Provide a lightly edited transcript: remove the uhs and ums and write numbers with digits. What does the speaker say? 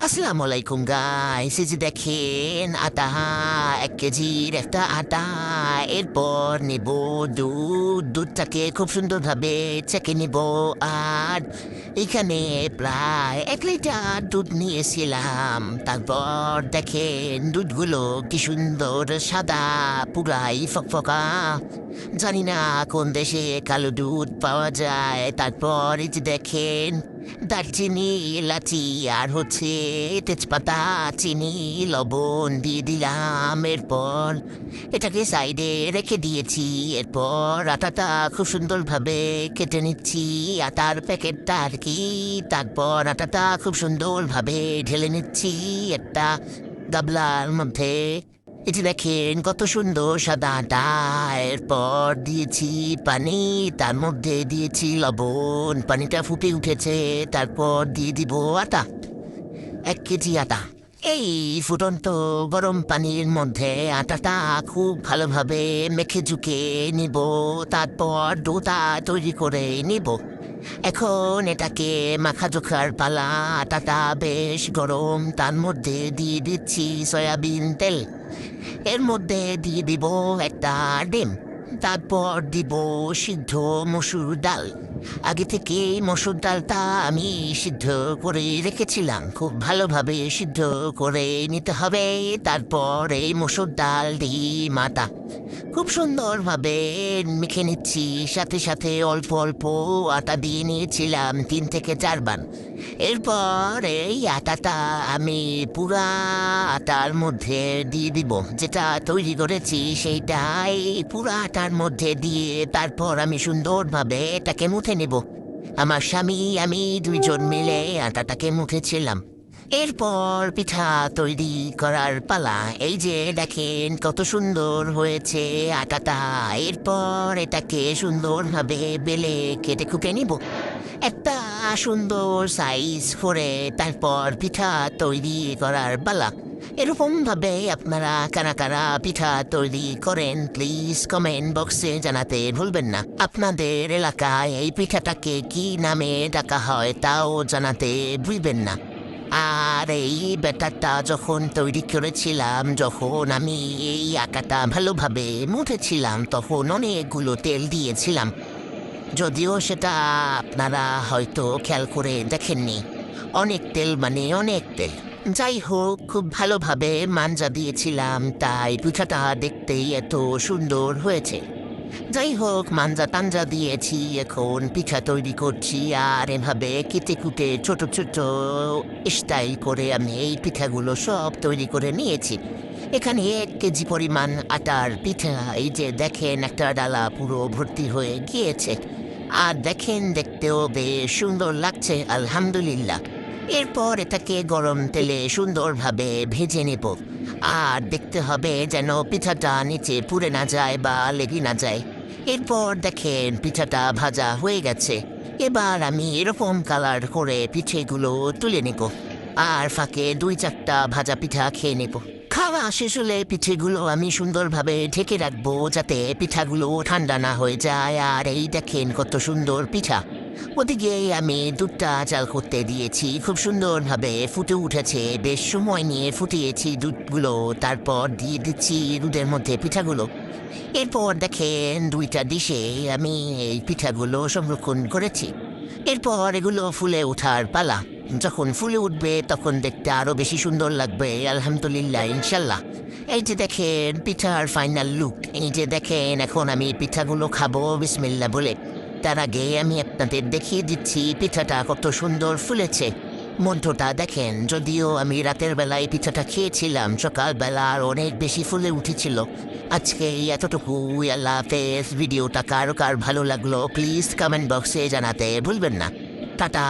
আসসালামু আলাইকুম গাইস, এই যে দেখেন আটা, 1 কেজির একটা আটা। এরপর নেব দুধটাকে খুব সুন্দরভাবে চেকে নেব। আর এখানে প্রায় 1 লিটার দুধ নিয়েছিলাম। তারপর দেখেন দুধগুলো কি সুন্দর সাদা, পুরাই ফকফকা। জানি না কোন দেশে কালো দুধ পাওয়া যায়। তারপর এই যে দেখেন দারচিনি, এলাচি আর তেজপাতা, চিনি, লবণ দিয়ে দিলাম। এরপর এটাকে সাইডে রেখে দিয়েছি। এরপর আটাটা খুব সুন্দরভাবে কেটে নিচ্ছি, আটার প্যাকেটটা আর কি। তারপর আটাটা খুব সুন্দরভাবে ঢেলে নিচ্ছি একটা গাবলার মধ্যে। এটি দেখেন কত সুন্দর সাদা আটা। এরপর দিয়েছি পানি, তার মধ্যে দিয়েছি লবণ। পানিটা ফুটে উঠেছে, তারপর দিয়ে দিব আটা, 1 কেজি আটা। এই ফুটন্ত গরম পানির মধ্যে আটাটা খুব ভালোভাবে মেখে ঝুঁকে নিব। তারপর ডোটা তৈরি করে নিব। এখন এটাকে মাখাজোখার পালা। আটাটা বেশ গরম, তার মধ্যে দিয়ে দিচ্ছি সয়াবিন তেল। এর মধ্যে দিয়ে দিব একটা ডিম। তারপর দিব সিদ্ধ মসুর ডাল। আগে থেকে মসুর ডালটা আমি সিদ্ধ করে রেখেছিলাম, খুব ভালোভাবে সিদ্ধ করে নিতে হবে। তারপর এই মসুর ডাল ডিম আটা খুব সুন্দরভাবে মেখে নিচ্ছি। সাথে সাথে অল্প অল্প আটা দিয়ে নিয়েছিলাম 3 থেকে 4 বার। এরপর এই আটাটা আমি পুরা আটার মধ্যে দিয়ে দিব, যেটা তৈরি করেছি সেইটাই পুরা আটার মধ্যে দিয়ে তারপর আমি সুন্দরভাবে এটাকে মুথে নেব। আমার স্বামী আমি 2জন মিলে আটাটাকে মুথেছিলাম। এরপর পিঠা তৈরি করার পালা। এই যে দেখেন কত সুন্দর হয়েছে আটাটা। এরপর এটাকে সুন্দরভাবে বেলে কেটে কুটে নিব একটা সুন্দর সাইজ করে। তারপর পিঠা তৈরি করার পালা। এরকমভাবে আপনারা কারা কারা পিঠা তৈরি করেন প্লিজ কমেন্ট বক্সে জানাতে ভুলবেন না। আপনাদের এলাকায় এই পিঠাটাকে কি নামে ডাকা হয় তাও জানাতে ভুলবেন না। আর এই ব্যাটারটা যখন তৈরি করেছিলাম, যখন আমি এই আটাটা ভালোভাবে মুথেছিলাম, তখন অনেকগুলো তেল দিয়েছিলাম। যদিও সেটা আপনারা হয়তো খেয়াল করে দেখেননি। অনেক তেল মানে অনেক তেল। যাই হোক, খুব ভালোভাবে মাঞ্জা দিয়েছিলাম, তাই পিঠাটা দেখতেই এত সুন্দর হয়েছে। যাই হোক, মাঞ্জা টাঞ্জা দিয়েছি, এখন পিঠা তৈরি করছি। আর এভাবে কেটে কুটে ছোট ছোট স্টাইল করে আমি এই পিঠাগুলো সব তৈরি করে নিয়েছি। এখানে 1 কেজি পরিমাণ আটার পিঠা। এই যে দেখেন একটা ডালা পুরো ভর্তি হয়ে গিয়েছে। আর দেখেন দেখতেও বেশ সুন্দর লাগছে, আলহামদুলিল্লাহ। এরপর এটাকে গরম তেলে সুন্দরভাবে ভেজে নেব। আর দেখতে হবে যেন পিঠাটা নিচে পুড়ে না যায় বা লেগে না যায়। এরপর দেখেন পিঠাটা ভাজা হয়ে গেছে। এবার আমি এরকম কালার করে পিঠেগুলো তুলে নেব। আর ফাঁকে 2-4টা ভাজা পিঠা খেয়ে নেব। খাওয়া শেষ হলে পিঠেগুলো আমি সুন্দরভাবে ঢেকে রাখবো, যাতে পিঠাগুলো ঠান্ডা না হয়ে যায়। আর এই দেখেন কত সুন্দর পিঠা। ওদিকে আমি দুধটা জাল করতে দিয়েছি, খুব সুন্দরভাবে ফুটে উঠেছে। বেশ সময় নিয়ে ফুটিয়েছি দুধগুলো। তারপর দিয়ে দিচ্ছি দুধের মধ্যে পিঠাগুলো। এরপর দেখেন 2টা ডিশে আমি এই পিঠাগুলো সংরক্ষণ করেছি। এরপর এগুলো ফুলে ওঠার পালা। যখন ফুলে উঠবে তখন দেখতে আরো বেশি সুন্দর লাগবে, আলহামদুলিল্লাহ, ইনশাল্লাহ। এই যে দেখেন পিঠার ফাইনাল লুক। এই যে দেখেন এখন আমি পিঠাগুলো খাবো বিসমিল্লাহ বলে। তার আগে আমি আপনাদের দেখিয়ে দিচ্ছি পিঠাটা কত সুন্দর ফুলেছে। মধ্যটা দেখেন, যদিও আমি রাতের বেলায় পিঠাটা খেয়েছিলাম, সকালবেলা আর অনেক বেশি ফুলে উঠেছিল। আজকে এতটুকু, আল্লাহ হাফেজ। ভিডিওটা কার কার ভালো লাগলো প্লিজ কমেন্ট বক্সে জানাতে ভুলবেন না। টাটা।